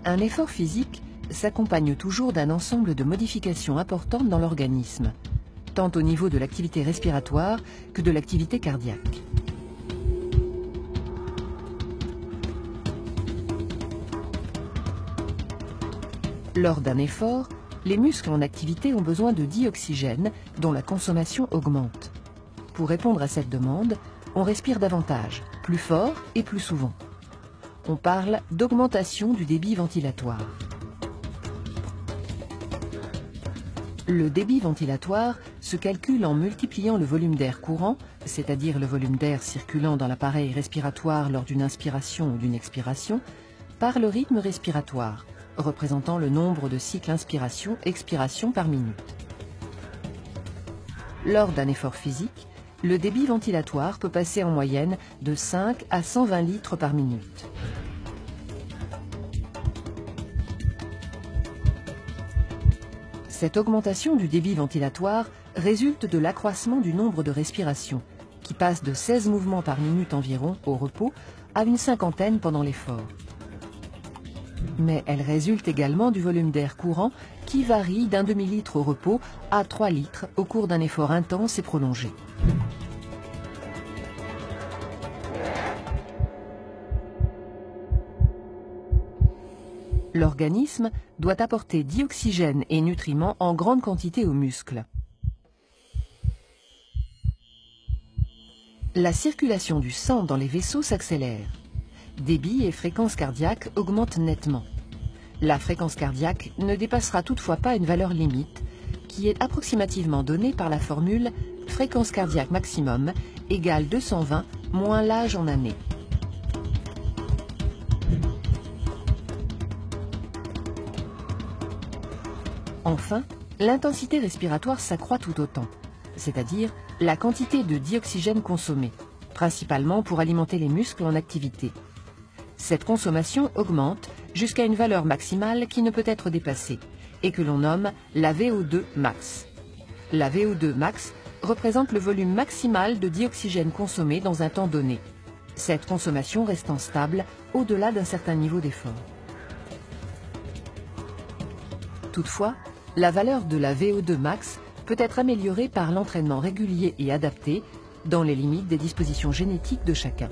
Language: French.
Un effort physique s'accompagne toujours d'un ensemble de modifications importantes dans l'organisme, tant au niveau de l'activité respiratoire que de l'activité cardiaque. Lors d'un effort, les muscles en activité ont besoin de dioxygène dont la consommation augmente. Pour répondre à cette demande, on respire davantage, plus fort et plus souvent. On parle d'augmentation du débit ventilatoire. Le débit ventilatoire se calcule en multipliant le volume d'air courant, c'est-à-dire le volume d'air circulant dans l'appareil respiratoire lors d'une inspiration ou d'une expiration, par le rythme respiratoire, représentant le nombre de cycles inspiration-expiration par minute. Lors d'un effort physique, le débit ventilatoire peut passer en moyenne de 5 à 120 litres par minute. Cette augmentation du débit ventilatoire résulte de l'accroissement du nombre de respirations, qui passe de 16 mouvements par minute environ au repos à une cinquantaine pendant l'effort. Mais elle résulte également du volume d'air courant qui varie d'un demi-litre au repos à 3 litres au cours d'un effort intense et prolongé. L'organisme doit apporter dioxygène et nutriments en grande quantité aux muscles. La circulation du sang dans les vaisseaux s'accélère. Débit et fréquence cardiaque augmentent nettement. La fréquence cardiaque ne dépassera toutefois pas une valeur limite, qui est approximativement donnée par la formule fréquence cardiaque maximum égale 220 moins l'âge en années. Enfin, l'intensité respiratoire s'accroît tout autant, c'est-à-dire la quantité de dioxygène consommée, principalement pour alimenter les muscles en activité. Cette consommation augmente jusqu'à une valeur maximale qui ne peut être dépassée et que l'on nomme la VO2 max. La VO2 max représente le volume maximal de dioxygène consommé dans un temps donné, cette consommation restant stable au-delà d'un certain niveau d'effort. Toutefois, la valeur de la VO2 max peut être améliorée par l'entraînement régulier et adapté dans les limites des dispositions génétiques de chacun.